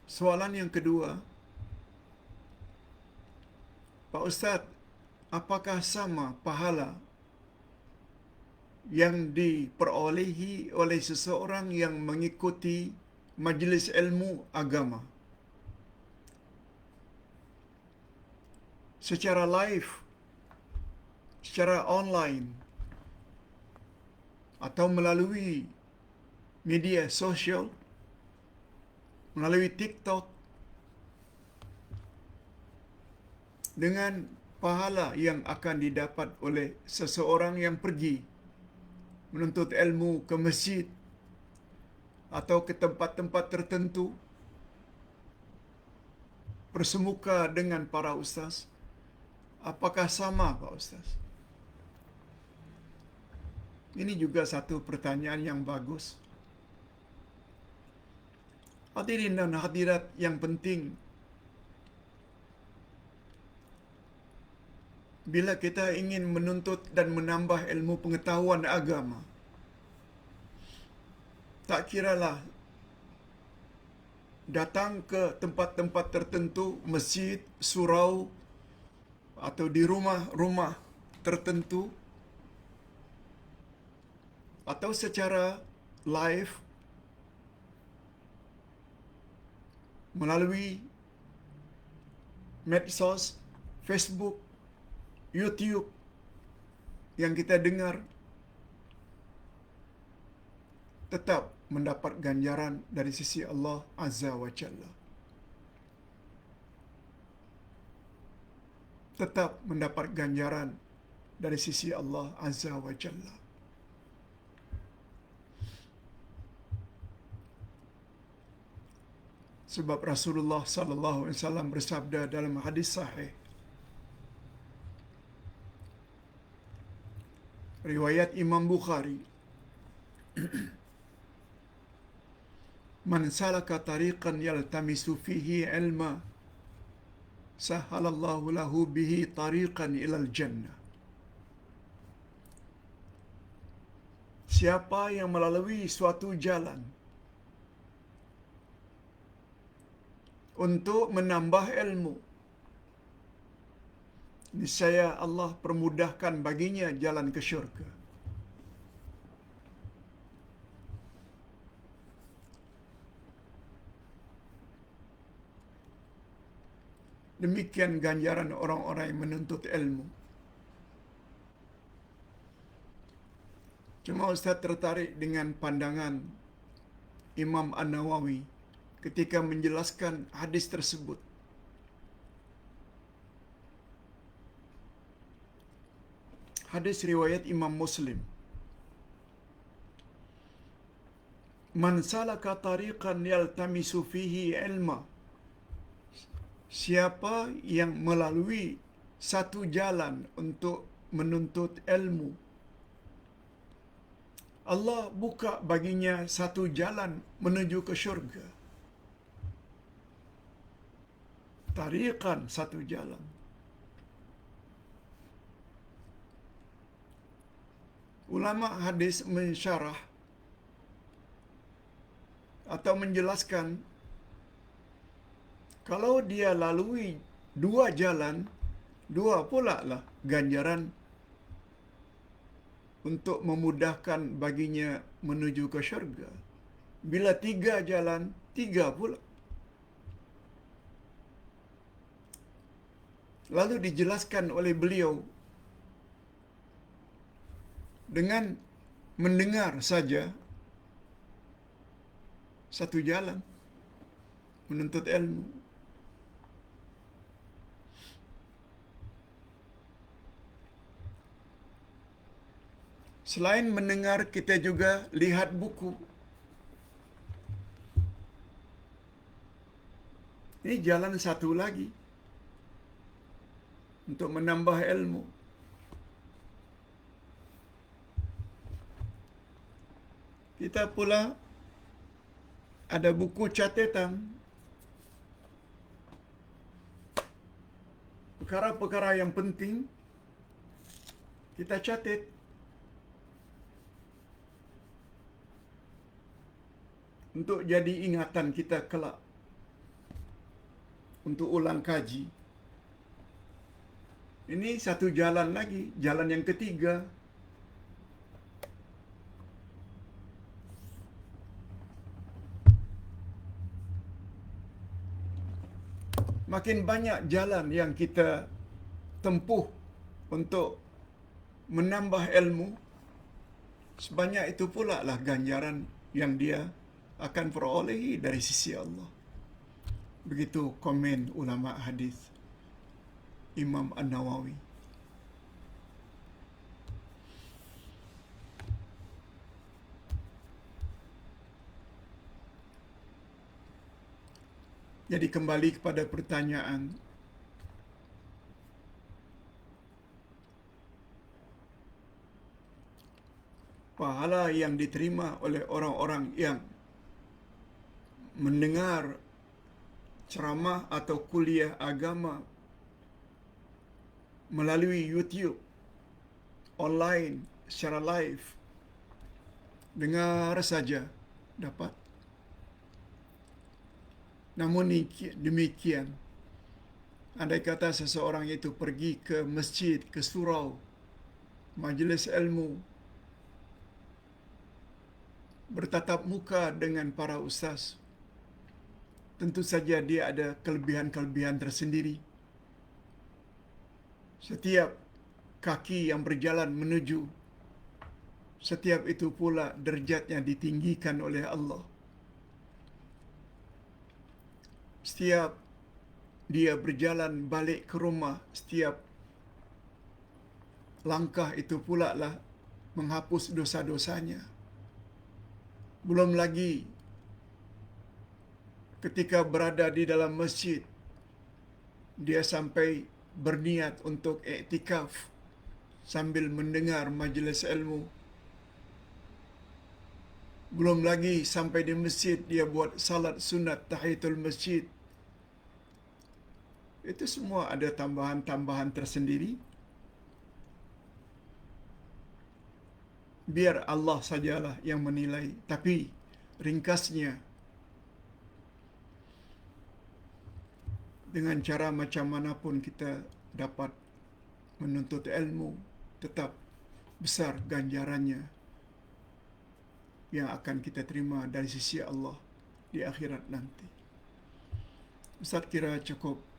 Soalan yang kedua, Pak Ustaz, apakah sama pahala yang diperolehi oleh seseorang yang mengikuti majlis ilmu agama secara live, secara online, atau melalui media sosial, melalui TikTok, dengan pahala yang akan didapat oleh seseorang yang pergi menuntut ilmu ke masjid atau ke tempat-tempat tertentu, bersemuka dengan para ustaz. Apakah sama, Pak Ustaz? Ini juga satu pertanyaan yang bagus. Hadirin dan hadirat yang penting, bila kita ingin menuntut dan menambah ilmu pengetahuan agama, tak kiralah datang ke tempat-tempat tertentu, masjid, surau, atau di rumah-rumah tertentu, atau secara live melalui medsos, Facebook, YouTube yang kita dengar, tetap mendapat ganjaran dari sisi Allah Azza wa Jalla. Tetap mendapat ganjaran dari sisi Allah Azza wa Jalla. Sebab Rasulullah sallallahu alaihi wasallam bersabda dalam hadis sahih riwayat Imam Bukhari, "Man salaka tariqan yaltamisu fihi ilma, sahhalallahu lahu bihi tariqan ilal jannah." Siapa yang melalui suatu jalan untuk menambah ilmu, niscaya Allah permudahkan baginya jalan ke syurga. Demikian ganjaran orang-orang yang menuntut ilmu. Cuma Ustaz tertarik dengan pandangan Imam An-Nawawi ketika menjelaskan hadis tersebut. Hadis riwayat Imam Muslim. "Man salaka tariqan yaltamisu fihi ilma." Siapa yang melalui satu jalan untuk menuntut ilmu, Allah buka baginya satu jalan menuju ke syurga. Tariqan, satu jalan. Ulama hadis mensyarah atau menjelaskan, kalau dia lalui dua jalan, dua pula lah ganjaran untuk memudahkan baginya menuju ke syurga. Bila tiga jalan, tiga pula. Lalu dijelaskan oleh beliau, dengan mendengar saja satu jalan menuntut ilmu. Selain mendengar, kita juga lihat buku. Ini jalan satu lagi untuk menambah ilmu. Kita pula ada buku catatan perkara-perkara yang penting, kita catat. Untuk jadi ingatan kita kelak. untuk ulang kaji. Ini satu jalan lagi, jalan yang ketiga. Makin banyak jalan yang kita tempuh untuk menambah ilmu, sebanyak itu pula lah ganjaran yang dia akan perolehi dari sisi Allah. Begitu komen ulama hadis Imam An-Nawawi. Jadi kembali kepada pertanyaan, pahala yang diterima oleh orang-orang yang mendengar ceramah atau kuliah agama melalui YouTube, online, secara live, dengar saja dapat. Namun demikian, andai kata seseorang itu pergi ke masjid, ke surau, majlis ilmu, bertatap muka dengan para ustaz, tentu saja dia ada kelebihan-kelebihan tersendiri. Setiap kaki yang berjalan menuju, setiap itu pula derajatnya ditinggikan oleh Allah. Setiap dia berjalan balik ke rumah, setiap langkah itu pula lah menghapus dosa-dosanya. Belum lagi ketika berada di dalam masjid, dia sampai berniat untuk iktikaf sambil mendengar majlis ilmu. Belum lagi sampai di masjid dia buat salat sunat tahiyatul masjid. Itu semua ada tambahan-tambahan tersendiri. Biar Allah sajalah yang menilai. Tapi ringkasnya, dengan cara macam manapun kita dapat menuntut ilmu, tetap besar ganjarannya yang akan kita terima dari sisi Allah di akhirat nanti. Ustaz kira cukup